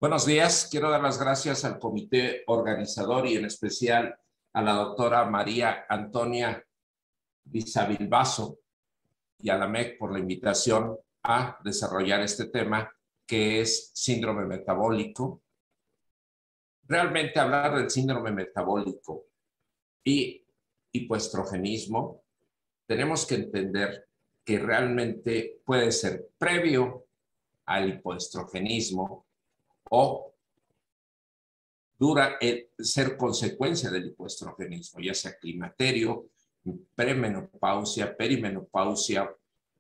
Buenos días. Quiero dar las gracias al comité organizador y en especial a la doctora María Antonia Vizabilbaso y a la MEC por la invitación a desarrollar este tema que es síndrome metabólico. Realmente hablar del síndrome metabólico y hipoestrogenismo, tenemos que entender que realmente puede ser previo al hipoestrogenismo o ser consecuencia del hipoestrogenismo, ya sea climaterio, premenopausia, perimenopausia,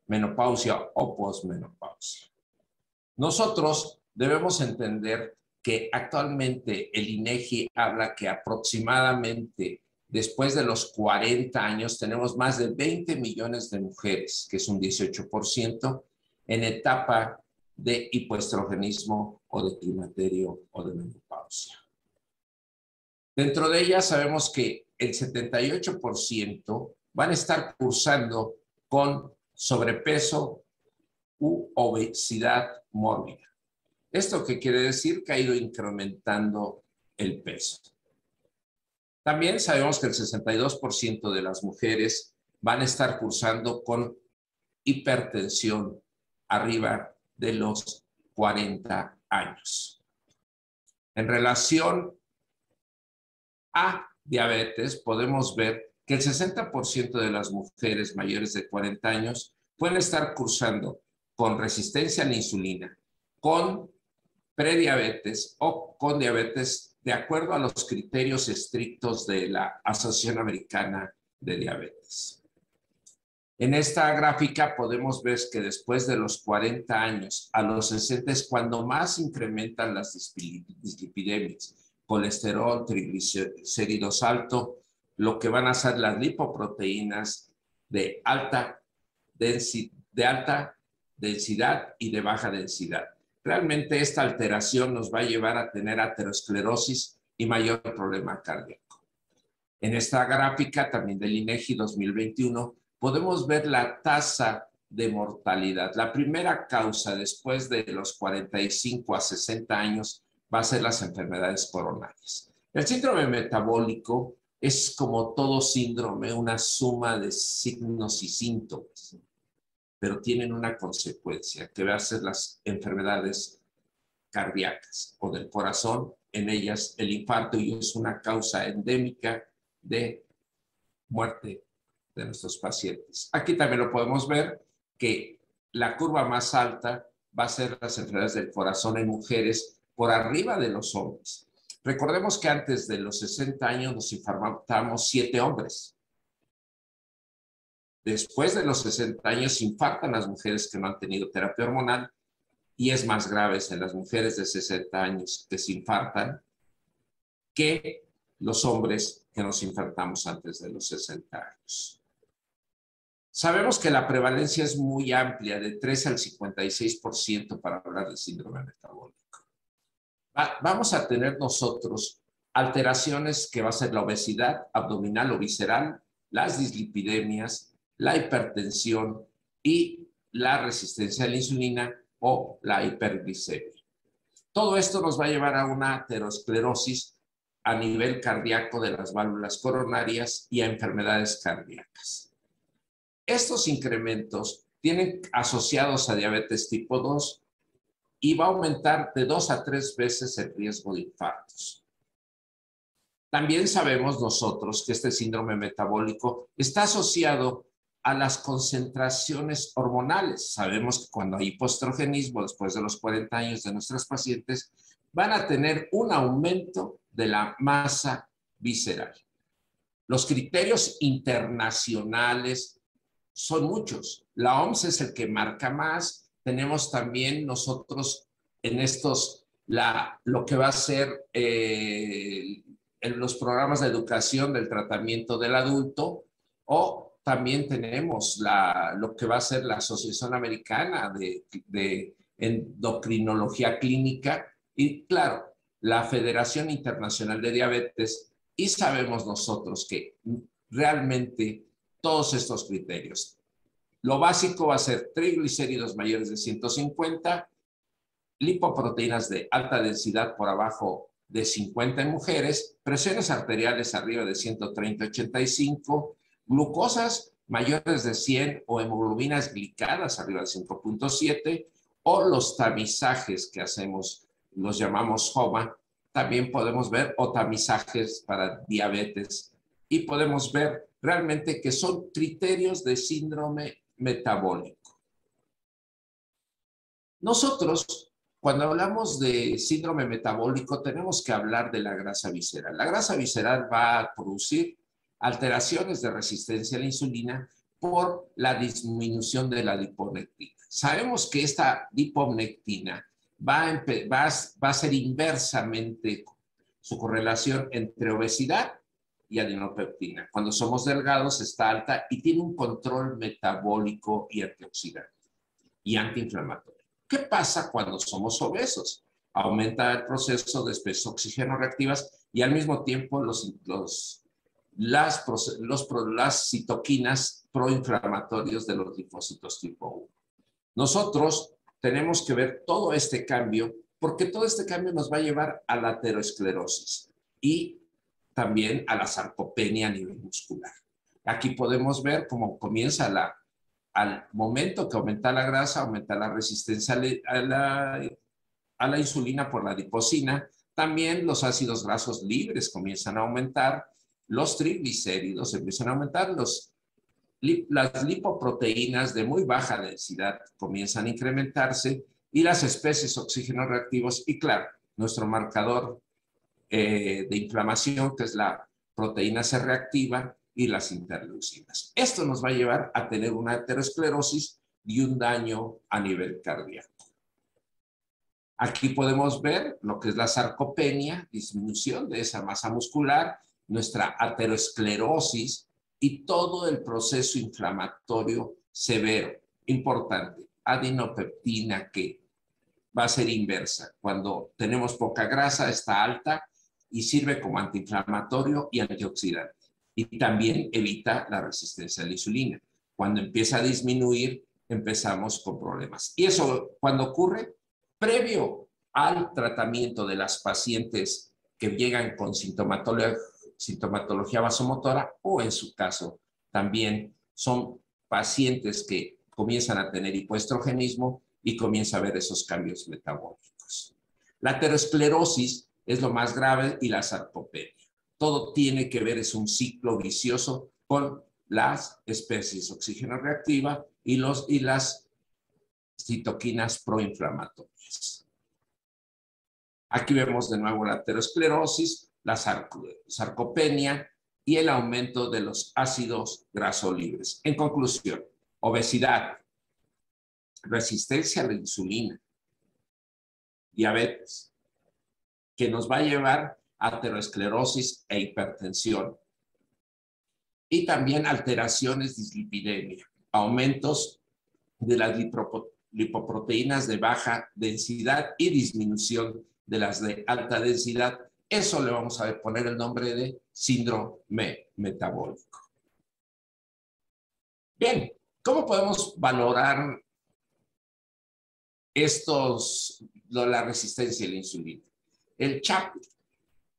menopausia o posmenopausia. Nosotros debemos entender que actualmente el INEGI habla que aproximadamente después de los 40 años tenemos más de 20 millones de mujeres, que es un 18%, en etapa de hipoestrogenismo o de climaterio o de menopausia. Dentro de ellas sabemos que el 78% van a estar cursando con sobrepeso u obesidad mórbida. ¿Esto qué quiere decir? Que ha ido incrementando el peso. También sabemos que el 62% de las mujeres van a estar cursando con hipertensión arriba de los 40 años. En relación a diabetes, podemos ver que el 60% de las mujeres mayores de 40 años pueden estar cursando con resistencia a la insulina, con prediabetes o con diabetes de acuerdo a los criterios estrictos de la Asociación Americana de Diabetes. En esta gráfica podemos ver que después de los 40 años a los 60 es cuando más incrementan las dislipidemias, colesterol, triglicéridos alto, lo que van a ser las lipoproteínas de alta densidad y de baja densidad. Realmente esta alteración nos va a llevar a tener aterosclerosis y mayor problema cardíaco. En esta gráfica también del INEGI 2021 podemos ver la tasa de mortalidad. La primera causa después de los 45 a 60 años va a ser las enfermedades coronarias. El síndrome metabólico es, como todo síndrome, una suma de signos y síntomas, pero tienen una consecuencia, que va a ser las enfermedades cardíacas o del corazón, en ellas el infarto, y es una causa endémica de muerte de nuestros pacientes. Aquí también lo podemos ver que la curva más alta va a ser las enfermedades del corazón en mujeres por arriba de los hombres. Recordemos que antes de los 60 años nos infartamos 7 hombres. Después de los 60 años se infartan las mujeres que no han tenido terapia hormonal y es más grave en las mujeres de 60 años que se infartan que los hombres que nos infartamos antes de los 60 años. Sabemos que la prevalencia es muy amplia, de 3 al 56% para hablar del síndrome metabólico. Vamos a tener nosotros alteraciones que va a ser la obesidad abdominal o visceral, las dislipidemias, la hipertensión y la resistencia a la insulina o la hiperglicemia. Todo esto nos va a llevar a una aterosclerosis a nivel cardíaco de las válvulas coronarias y a enfermedades cardíacas. Estos incrementos tienen asociados a diabetes tipo 2 y va a aumentar de 2 a 3 veces el riesgo de infartos. También sabemos nosotros que este síndrome metabólico está asociado a las concentraciones hormonales. Sabemos que cuando hay hipoestrogenismo, después de los 40 años de nuestras pacientes, van a tener un aumento de la masa visceral. Los criterios internacionales son muchos. La OMS es el que marca más. Tenemos también nosotros en estos lo que va a ser en los programas de educación del tratamiento del adulto, o también tenemos lo que va a ser la Asociación Americana de Endocrinología Clínica y, claro, la Federación Internacional de Diabetes, y sabemos nosotros que realmente todos estos criterios, lo básico va a ser triglicéridos mayores de 150, lipoproteínas de alta densidad por abajo de 50 en mujeres, presiones arteriales arriba de 130-85, glucosas mayores de 100 o hemoglobinas glicadas arriba de 5.7, o los tamizajes que hacemos, los llamamos HOMA, también podemos ver, o tamizajes para diabetes, y podemos ver realmente que son criterios de síndrome metabólico. Nosotros, cuando hablamos de síndrome metabólico, tenemos que hablar de la grasa visceral. La grasa visceral va a producir alteraciones de resistencia a la insulina por la disminución de la adiponectina. Sabemos que esta adiponectina va a ser inversamente su correlación entre obesidad y adipopeptina. Cuando somos delgados está alta y tiene un control metabólico y antioxidante y antiinflamatorio. ¿Qué pasa cuando somos obesos? Aumenta el proceso de especies oxígeno-reactivas y al mismo tiempo las citoquinas proinflamatorios de los linfocitos tipo 1. Nosotros tenemos que ver todo este cambio porque todo este cambio nos va a llevar a la aterosclerosis y también a la sarcopenia a nivel muscular. Aquí podemos ver cómo comienza al momento que aumenta la grasa, aumenta la resistencia a la insulina por la adiposina. También los ácidos grasos libres comienzan a aumentar, los triglicéridos empiezan a aumentar, las lipoproteínas de muy baja densidad comienzan a incrementarse y las especies oxígeno reactivos y claro, nuestro marcador de inflamación, que es la proteína C reactiva y las interleucinas. Esto nos va a llevar a tener una aterosclerosis y un daño a nivel cardíaco. Aquí podemos ver lo que es la sarcopenia, disminución de esa masa muscular, nuestra aterosclerosis y todo el proceso inflamatorio severo. Importante, adipopeptina que va a ser inversa. Cuando tenemos poca grasa está alta y sirve como antiinflamatorio y antioxidante. Y también evita la resistencia a la insulina. Cuando empieza a disminuir, empezamos con problemas. Y eso, cuando ocurre, previo al tratamiento de las pacientes que llegan con sintomatología vasomotora o en su caso también son pacientes que comienzan a tener hipoestrogenismo y comienza a ver esos cambios metabólicos. La aterosclerosis es lo más grave y la sarcopenia. Todo tiene que ver, es un ciclo vicioso con las especies oxígeno reactiva y las citoquinas proinflamatorias. Aquí vemos de nuevo la aterosclerosis, la sarcopenia y el aumento de los ácidos grasos libres. En conclusión, obesidad, resistencia a la insulina, diabetes, que nos va a llevar a aterosclerosis e hipertensión. Y también alteraciones de dislipidemia, aumentos de las lipoproteínas de baja densidad y disminución de las de alta densidad. Eso le vamos a poner el nombre de síndrome metabólico. Bien, ¿cómo podemos valorar la resistencia a la insulina? El CHAP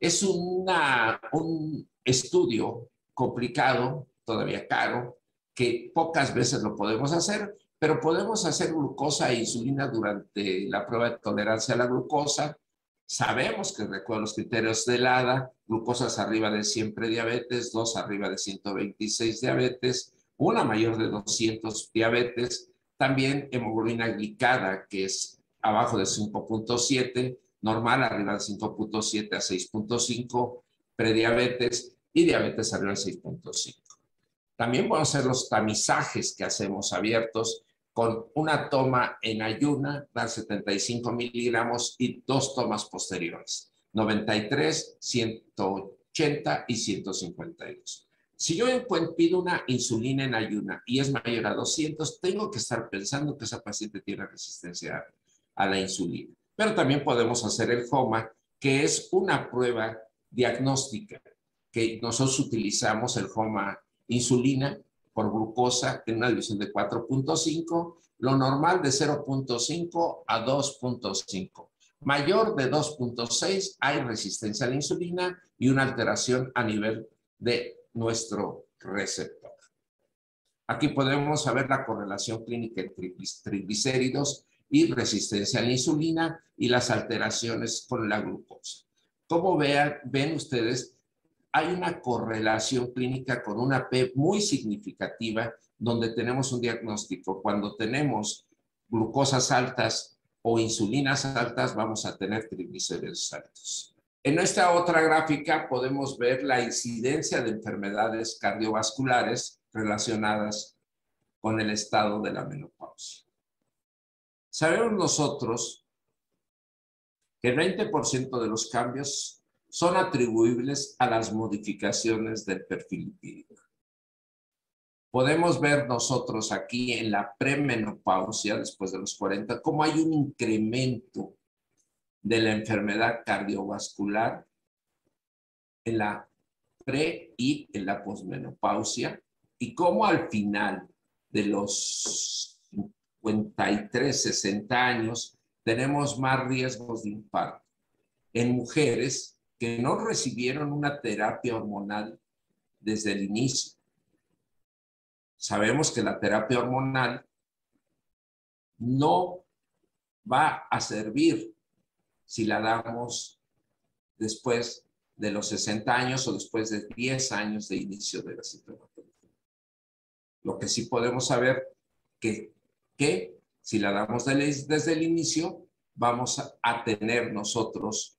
es un estudio complicado, todavía caro, que pocas veces lo podemos hacer, pero podemos hacer glucosa e insulina durante la prueba de tolerancia a la glucosa. Sabemos que recuerda los criterios de LADA, glucosas arriba de 100 prediabetes, 2 arriba de 126 diabetes, una mayor de 200 diabetes, también hemoglobina glicada, que es abajo de 5.7, normal arriba de 5.7 a 6.5, prediabetes y diabetes arriba de 6.5. También podemos hacer los tamizajes que hacemos abiertos con una toma en ayuna, dar 75 miligramos y 2 tomas posteriores, 93, 180 y 152. Si yo pido una insulina en ayuna y es mayor a 200, tengo que estar pensando que esa paciente tiene resistencia a la insulina. Pero también podemos hacer el HOMA, que es una prueba diagnóstica que nosotros utilizamos, el HOMA insulina por glucosa en una división de 4.5 lo normal de 0.5 a 2.5. Mayor de 2.6 hay resistencia a la insulina y una alteración a nivel de nuestro receptor. Aquí podemos saber la correlación clínica entre triglicéridos y resistencia a la insulina y las alteraciones con la glucosa. Como ven ustedes, hay una correlación clínica con una P muy significativa donde tenemos un diagnóstico. Cuando tenemos glucosas altas o insulinas altas, vamos a tener triglicéridos altos. En esta otra gráfica podemos ver la incidencia de enfermedades cardiovasculares relacionadas con el estado de la menopausia. Sabemos nosotros que el 20% de los cambios son atribuibles a las modificaciones del perfil lipídico. Podemos ver nosotros aquí en la premenopausia, después de los 40, cómo hay un incremento de la enfermedad cardiovascular en la pre y en la posmenopausia, y cómo al final de los 53, 60 años tenemos más riesgos de infarto en mujeres que no recibieron una terapia hormonal desde el inicio. Sabemos que la terapia hormonal no va a servir si la damos después de los 60 años o después de 10 años de inicio de la sintomatología. Lo que sí podemos saber que si la damos desde el inicio, vamos a tener nosotros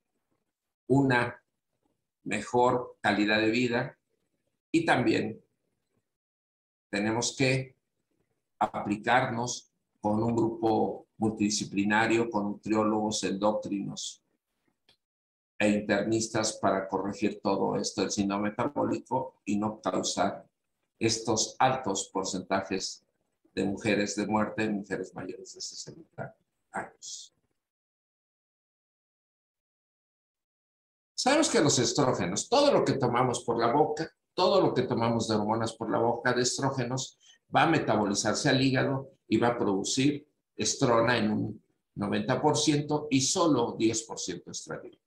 una mejor calidad de vida y también tenemos que aplicarnos con un grupo multidisciplinario, con nutriólogos, endocrinos e internistas para corregir todo esto del síndrome metabólico y no causar estos altos porcentajes de mujeres de muerte en mujeres mayores de 60 años. Sabemos que los estrógenos, todo lo que tomamos por la boca, todo lo que tomamos de hormonas por la boca, de estrógenos, va a metabolizarse al hígado y va a producir estrona en un 90% y solo 10% estradiol.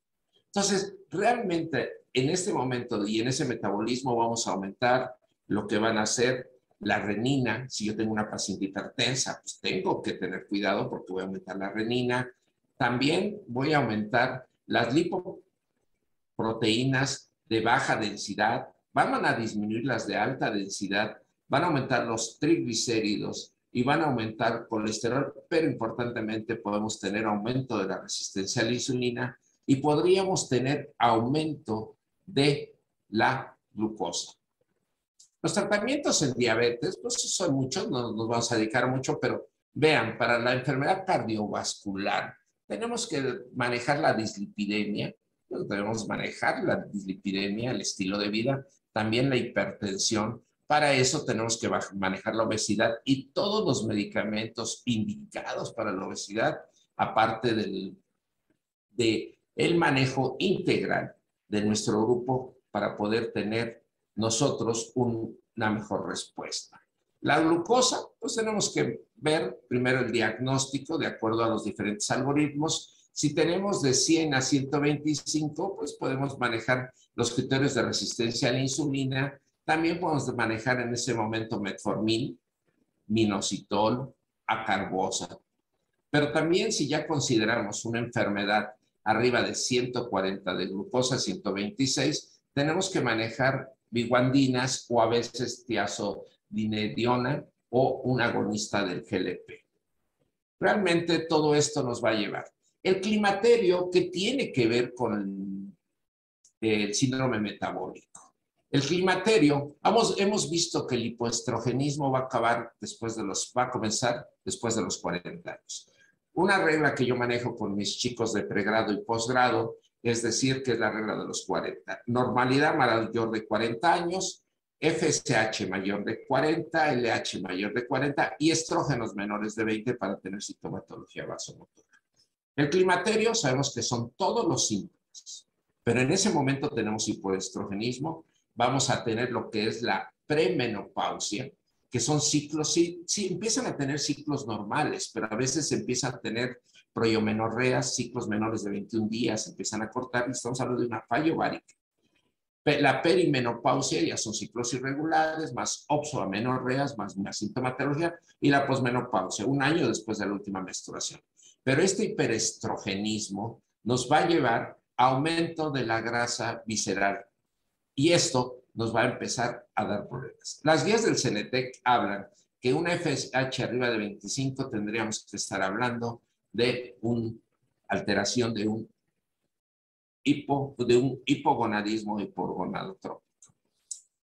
Entonces, realmente en este momento y en ese metabolismo vamos a aumentar lo que van a hacer la renina. Si yo tengo una paciente hipertensa, pues tengo que tener cuidado porque voy a aumentar la renina. También voy a aumentar las lipoproteínas de baja densidad, van a disminuir las de alta densidad, van a aumentar los triglicéridos y van a aumentar colesterol, pero importantemente podemos tener aumento de la resistencia a la insulina y podríamos tener aumento de la glucosa. Los tratamientos en diabetes, pues son muchos, no nos vamos a dedicar mucho, pero vean, para la enfermedad cardiovascular tenemos que manejar la dislipidemia, debemos manejar la dislipidemia, el estilo de vida, también la hipertensión. Para eso tenemos que manejar la obesidad y todos los medicamentos indicados para la obesidad, aparte del manejo integral de nuestro grupo para poder tener nosotros una mejor respuesta. La glucosa, pues tenemos que ver primero el diagnóstico de acuerdo a los diferentes algoritmos. Si tenemos de 100 a 125, pues podemos manejar los criterios de resistencia a la insulina. También podemos manejar en ese momento metformin, minoxidil, acarbosa. Pero también si ya consideramos una enfermedad arriba de 140 de glucosa, 126, tenemos que manejar biguandinas o a veces tiazodinediona o un agonista del GLP. Realmente todo esto nos va a llevar. El climaterio, que tiene que ver con el síndrome metabólico. El climaterio, hemos visto que el hipoestrogenismo va a comenzar después de los 40 años. Una regla que yo manejo con mis chicos de pregrado y posgrado, es decir, que es la regla de los 40. Normalidad mayor de 40 años, FSH mayor de 40, LH mayor de 40 y estrógenos menores de 20 para tener sintomatología vasomotora. El climaterio sabemos que son todos los síntomas, pero en ese momento tenemos hipoestrogenismo, vamos a tener lo que es la premenopausia que son ciclos, sí, empiezan a tener ciclos normales, pero a veces empiezan a tener proiomenorreas, ciclos menores de 21 días, empiezan a cortar, y estamos hablando de una falla ovárica. La perimenopausia ya son ciclos irregulares, más oxoamenorreas, más una sintomatología, y la posmenopausia, un año después de la última menstruación. Pero este hiperestrogenismo nos va a llevar a aumento de la grasa visceral, y esto nos va a empezar a dar problemas. Las guías del CENETEC hablan que una FSH arriba de 25 tendríamos que estar hablando de una alteración de un hipogonadismo hipogonadotrópico.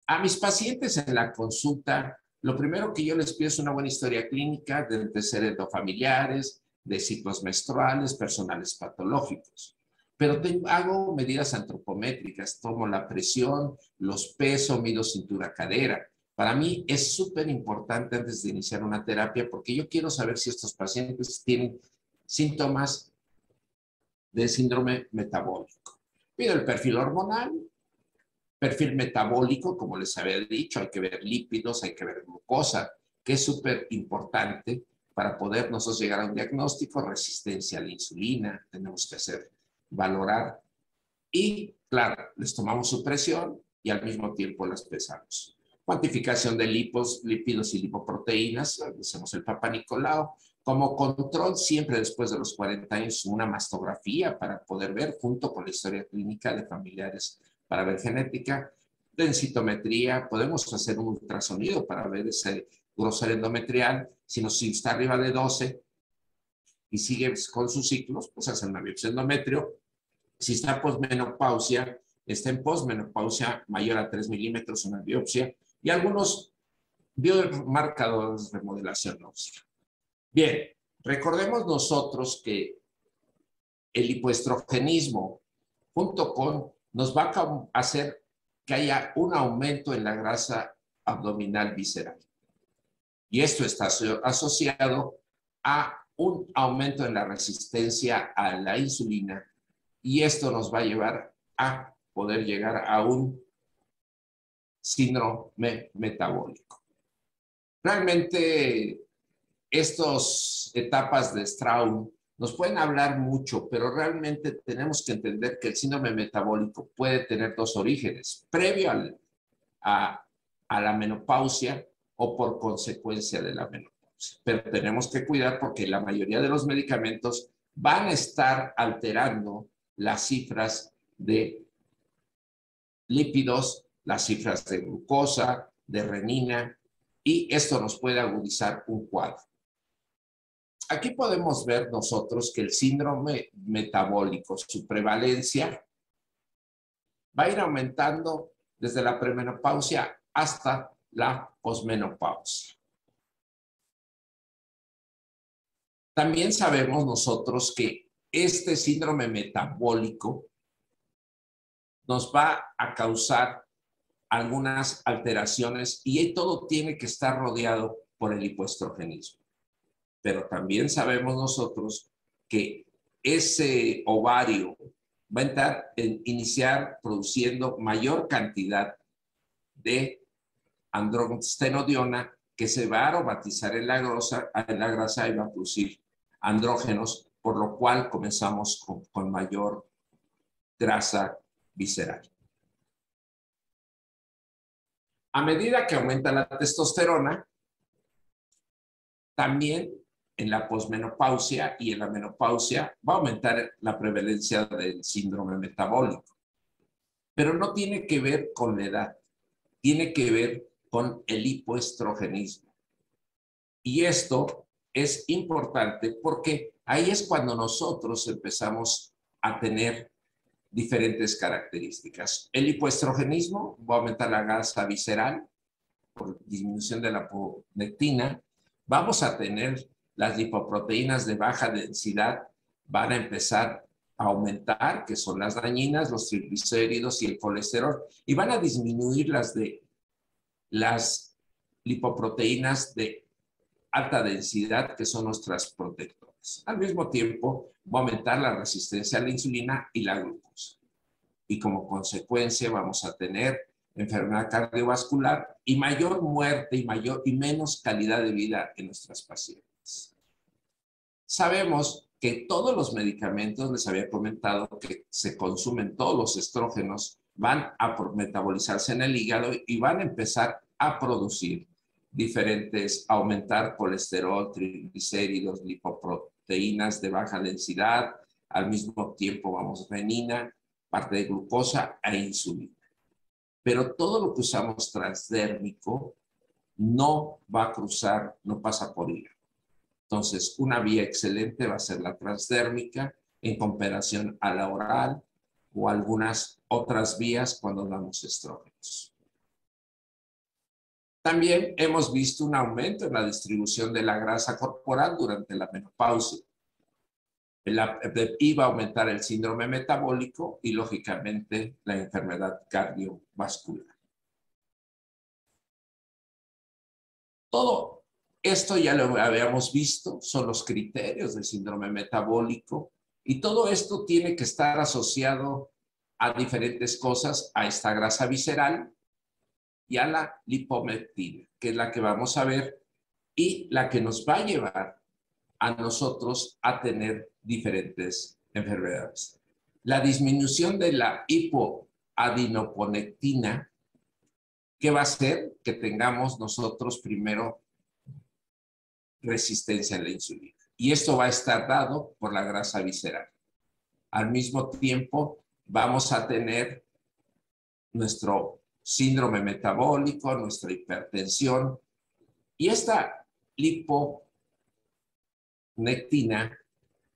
A mis pacientes en la consulta, lo primero que yo les pido es una buena historia clínica de antecedentes familiares, de ciclos menstruales, personales patológicos. Pero hago medidas antropométricas, tomo la presión, los peso, mido cintura-cadera. Para mí es súper importante antes de iniciar una terapia porque yo quiero saber si estos pacientes tienen síntomas de síndrome metabólico. Pido el perfil hormonal, perfil metabólico, como les había dicho, hay que ver lípidos, hay que ver glucosa, que es súper importante para poder nosotros llegar a un diagnóstico, resistencia a la insulina, tenemos que valorar, y claro, les tomamos su presión y al mismo tiempo las pesamos. Cuantificación de lípidos y lipoproteínas, hacemos el Papa Nicolau. Como control, siempre después de los 40 años, una mastografía para poder ver, junto con la historia clínica de familiares, para ver genética, densitometría, podemos hacer un ultrasonido para ver ese grosor endometrial, si está arriba de 12 y sigue con sus ciclos, pues hacen una biopsia endometrio. Si está posmenopausia, está en posmenopausia mayor a 3 milímetros, una biopsia, y algunos biomarcadores de remodelación ósea. Bien, recordemos nosotros que el hipoestrogenismo junto con nos va a hacer que haya un aumento en la grasa abdominal visceral. Y esto está asociado a un aumento en la resistencia a la insulina, y esto nos va a llevar a poder llegar a un síndrome metabólico. Realmente estas etapas de Straub nos pueden hablar mucho, pero realmente tenemos que entender que el síndrome metabólico puede tener dos orígenes, previo a la menopausia o por consecuencia de la menopausia. Pero tenemos que cuidar porque la mayoría de los medicamentos van a estar alterando las cifras de lípidos, las cifras de glucosa, de renina, y esto nos puede agudizar un cuadro. Aquí podemos ver nosotros que el síndrome metabólico, su prevalencia, va a ir aumentando desde la premenopausia hasta la posmenopausia. También sabemos nosotros que este síndrome metabólico nos va a causar algunas alteraciones y todo tiene que estar rodeado por el hipoestrogenismo. Pero también sabemos nosotros que ese ovario va a iniciar produciendo mayor cantidad de androstenediona que se va a aromatizar en la grasa y va a producir andrógenos, por lo cual comenzamos con mayor grasa visceral. A medida que aumenta la testosterona, también en la posmenopausia y en la menopausia va a aumentar la prevalencia del síndrome metabólico. Pero no tiene que ver con la edad, tiene que ver con el hipoestrogenismo. Y esto es importante porque ahí es cuando nosotros empezamos a tener diferentes características. El hipoestrogenismo va a aumentar la grasa visceral por disminución de la prolactina. Vamos a tener las lipoproteínas de baja densidad, van a empezar a aumentar, que son las dañinas, los triglicéridos y el colesterol, y van a disminuir las lipoproteínas de alta densidad, que son nuestras protectoras. Al mismo tiempo, va a aumentar la resistencia a la insulina y la glucosa. Y como consecuencia vamos a tener enfermedad cardiovascular y mayor muerte y menos calidad de vida en nuestras pacientes. Sabemos que todos los medicamentos, les había comentado que se consumen, todos los estrógenos van a metabolizarse en el hígado y van a empezar a producir aumentar colesterol, triglicéridos, lipoproteínas de baja densidad, al mismo tiempo renina, parte de glucosa e insulina. Pero todo lo que usamos transdérmico no va a cruzar, no pasa por hígado. Entonces, una vía excelente va a ser la transdérmica en comparación a la oral o algunas otras vías cuando damos estrógenos. También hemos visto un aumento en la distribución de la grasa corporal durante la menopausia. Iba a aumentar el síndrome metabólico y, lógicamente, la enfermedad cardiovascular. Todo esto ya lo habíamos visto, son los criterios del síndrome metabólico y todo esto tiene que estar asociado a diferentes cosas, a esta grasa visceral y a la lipomectina, que es la que vamos a ver y la que nos va a llevar a nosotros a tener diferentes enfermedades. La disminución de la hipoadinoponectina, ¿qué va a hacer? Que tengamos nosotros primero resistencia a la insulina. Y esto va a estar dado por la grasa visceral. Al mismo tiempo, vamos a tener nuestro síndrome metabólico, nuestra hipertensión. Y esta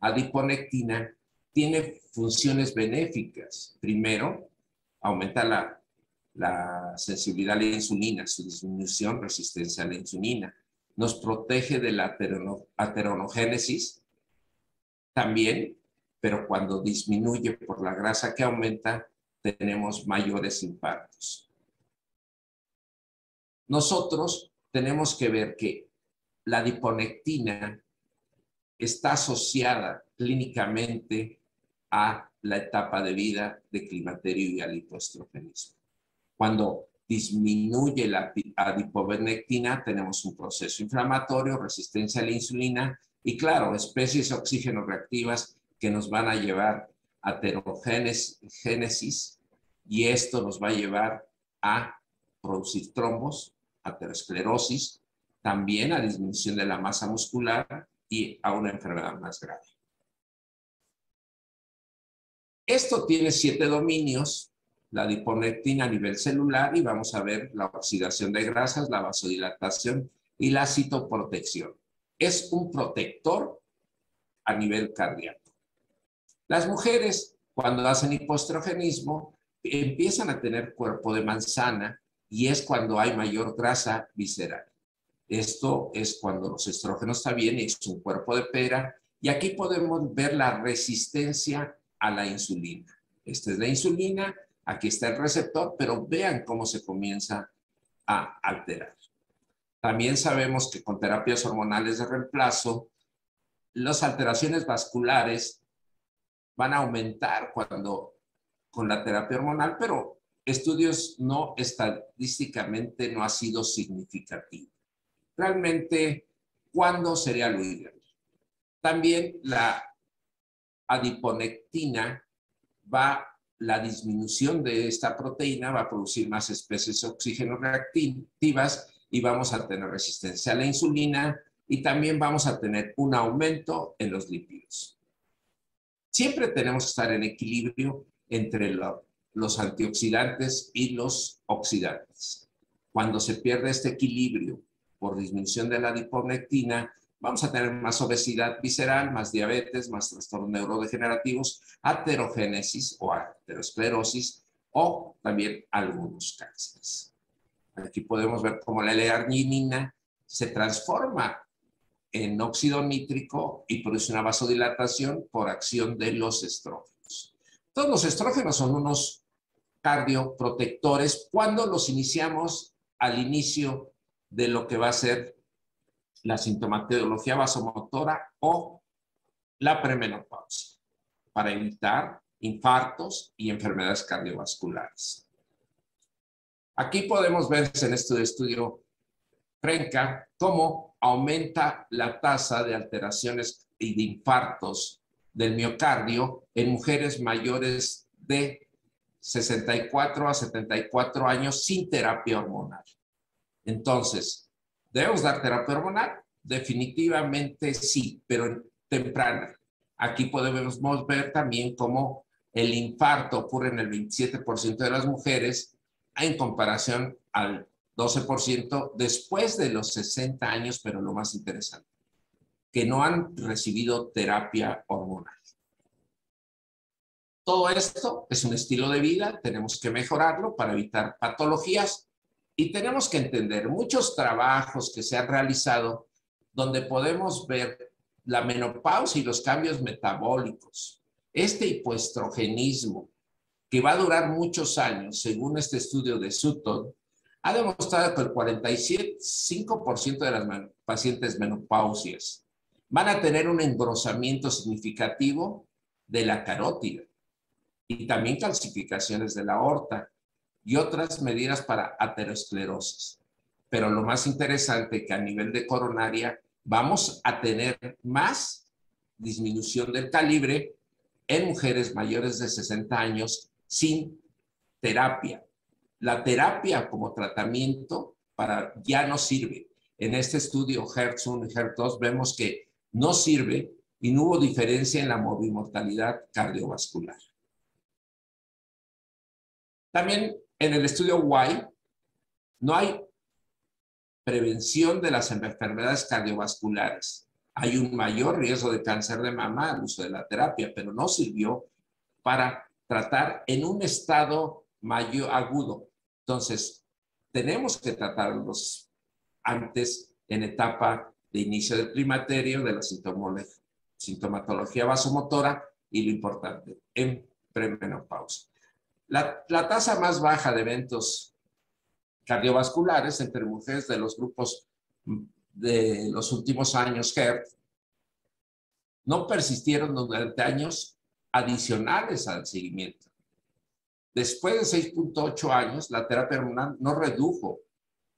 adiponectina, tiene funciones benéficas. Primero, aumenta la sensibilidad a la insulina, su disminución, resistencia a la insulina. Nos protege de la ateronogénesis también, pero cuando disminuye por la grasa que aumenta, tenemos mayores infartos. Nosotros tenemos que ver que la adiponectina está asociada clínicamente a la etapa de vida de climaterio y al hipoestrogenismo. Cuando disminuye la adiponectina, tenemos un proceso inflamatorio, resistencia a la insulina y, claro, especies oxígeno reactivas que nos van a llevar a aterogénesis y esto nos va a llevar a producir trombos, aterosclerosis, también a disminución de la masa muscular y a una enfermedad más grave. Esto tiene 7 dominios, la adiponectina a nivel celular y vamos a ver la oxidación de grasas, la vasodilatación y la citoprotección. Es un protector a nivel cardíaco. Las mujeres, cuando hacen hipoestrogenismo, empiezan a tener cuerpo de manzana y es cuando hay mayor grasa visceral. Esto es cuando los estrógenos están bien y es un cuerpo de pera. Y aquí podemos ver la resistencia a la insulina. Esta es la insulina, aquí está el receptor, pero vean cómo se comienza a alterar. También sabemos que con terapias hormonales de reemplazo, las alteraciones vasculares van a aumentar con la terapia hormonal, pero estudios estadísticamente no ha sido significativo. Realmente, ¿cuándo sería lo ideal? También la adiponectina la disminución de esta proteína va a producir más especies oxígeno reactivas y vamos a tener resistencia a la insulina y también vamos a tener un aumento en los lípidos. Siempre tenemos que estar en equilibrio entre los antioxidantes y los oxidantes. Cuando se pierde este equilibrio por disminución de la adiponectina, vamos a tener más obesidad visceral, más diabetes, más trastornos neurodegenerativos, aterogénesis o aterosclerosis o también algunos cánceres. Aquí podemos ver cómo la L-arginina se transforma en óxido nítrico y produce una vasodilatación por acción de los estrógenos. Todos los estrógenos son unos cardioprotectores cuando los iniciamos al inicio de lo que va a ser la sintomatología vasomotora o la premenopausia, para evitar infartos y enfermedades cardiovasculares. Aquí podemos ver en este estudio Frenka cómo aumenta la tasa de alteraciones y de infartos del miocardio en mujeres mayores de 64 a 74 años sin terapia hormonal. Entonces, ¿debemos dar terapia hormonal? Definitivamente sí, pero temprana. Aquí podemos ver también cómo el infarto ocurre en el 27% de las mujeres en comparación al 12% después de los 60 años, pero lo más interesante, que no han recibido terapia hormonal. Todo esto es un estilo de vida, tenemos que mejorarlo para evitar patologías y tenemos que entender muchos trabajos que se han realizado donde podemos ver la menopausia y los cambios metabólicos, este hipoestrogenismo, que va a durar muchos años, según este estudio de Sutton, ha demostrado que el 45% de las pacientes menopáusicas van a tener un engrosamiento significativo de la carótida y también calcificaciones de la aorta y otras medidas para aterosclerosis. Pero lo más interesante que a nivel de coronaria vamos a tener más disminución del calibre en mujeres mayores de 60 años sin terapia. La terapia como tratamiento ya no sirve. En este estudio HERTZ-1 y HERTZ-2 vemos que no sirve y no hubo diferencia en la mortalidad cardiovascular. También en el estudio Y no hay prevención de las enfermedades cardiovasculares. Hay un mayor riesgo de cáncer de mama al uso de la terapia, pero no sirvió para tratar en un estado mayor agudo. Entonces, tenemos que tratarlos antes en etapa de inicio del climaterio, de la sintomatología vasomotora y lo importante, en premenopausia. La tasa más baja de eventos cardiovasculares entre mujeres de los grupos de los últimos años HERTZ no persistieron durante años adicionales al seguimiento. Después de 6.8 años, la terapia hormonal no redujo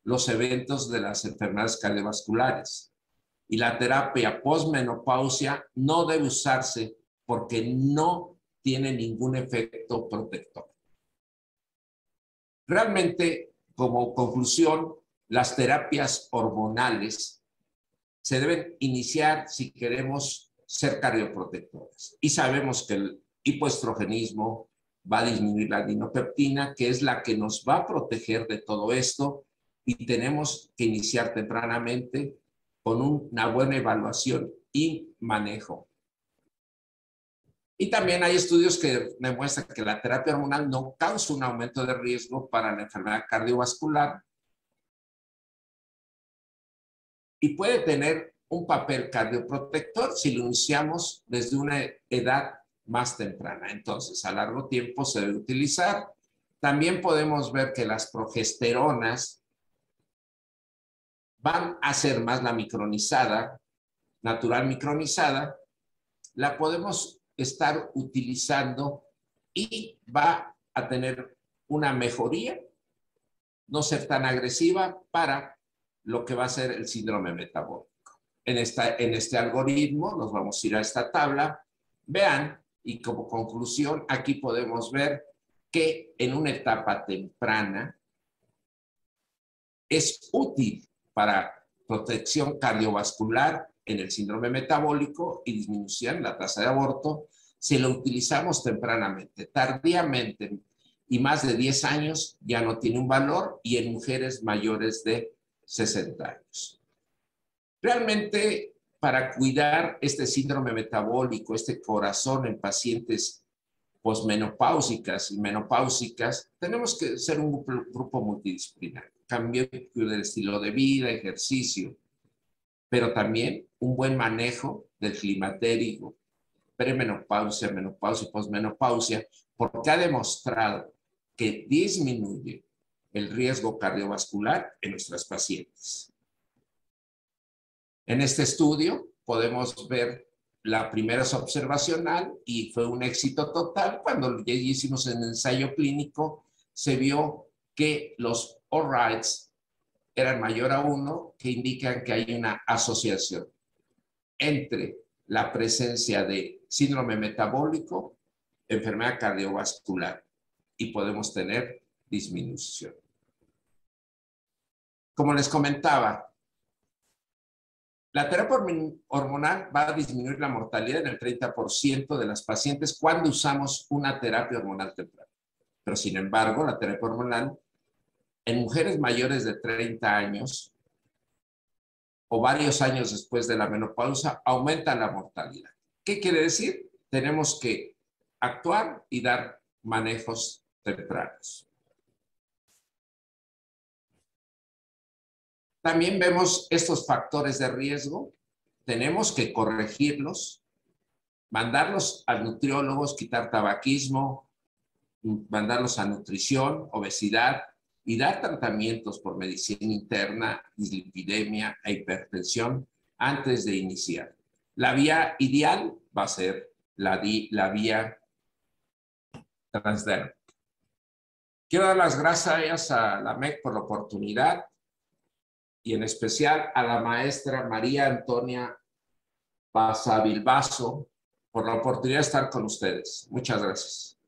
los eventos de las enfermedades cardiovasculares y la terapia postmenopausia no debe usarse porque no tiene ningún efecto protector. Realmente, como conclusión, las terapias hormonales se deben iniciar si queremos ser cardioprotectoras. Y sabemos que el hipoestrogenismo va a disminuir la dinopeptina, que es la que nos va a proteger de todo esto, y tenemos que iniciar tempranamente con una buena evaluación y manejo. Y también hay estudios que demuestran que la terapia hormonal no causa un aumento de riesgo para la enfermedad cardiovascular y puede tener un papel cardioprotector si lo iniciamos desde una edad más temprana. Entonces, a largo tiempo se debe utilizar. También podemos ver que las progesteronas van a ser más la micronizada, natural micronizada, la podemos estar utilizando y va a tener una mejoría, no ser tan agresiva para lo que va a ser el síndrome metabólico. En este algoritmo, nos vamos a ir a esta tabla, vean, y como conclusión, aquí podemos ver que en una etapa temprana es útil para protección cardiovascular en el síndrome metabólico y disminución en la tasa de aborto si lo utilizamos tempranamente. Tardíamente y más de 10 años ya no tiene un valor y en mujeres mayores de 60 años. Realmente, para cuidar este síndrome metabólico, este corazón en pacientes posmenopáusicas y menopáusicas, tenemos que ser un grupo multidisciplinario. Cambio del estilo de vida, ejercicio, pero también un buen manejo del climaterio, premenopausia, menopausia y posmenopausia, porque ha demostrado que disminuye el riesgo cardiovascular en nuestras pacientes. En este estudio podemos ver la primera es observacional y fue un éxito total. Cuando ya hicimos el ensayo clínico, se vio que los all-rights eran mayor a 1, que indican que hay una asociación entre la presencia de síndrome metabólico, enfermedad cardiovascular, y podemos tener disminución. Como les comentaba, la terapia hormonal va a disminuir la mortalidad en el 30% de las pacientes cuando usamos una terapia hormonal temprana. Pero sin embargo, la terapia hormonal en mujeres mayores de 30 años o varios años después de la menopausa aumenta la mortalidad. ¿Qué quiere decir? Tenemos que actuar y dar manejos tempranos. También vemos estos factores de riesgo. Tenemos que corregirlos, mandarlos a nutriólogos, quitar tabaquismo, mandarlos a nutrición, obesidad y dar tratamientos por medicina interna, dislipidemia e hipertensión antes de iniciar. La vía ideal va a ser la vía transdermal. Quiero dar las gracias a la MEC por la oportunidad y en especial a la maestra María Antonia Pasavilbaso por la oportunidad de estar con ustedes. Muchas gracias.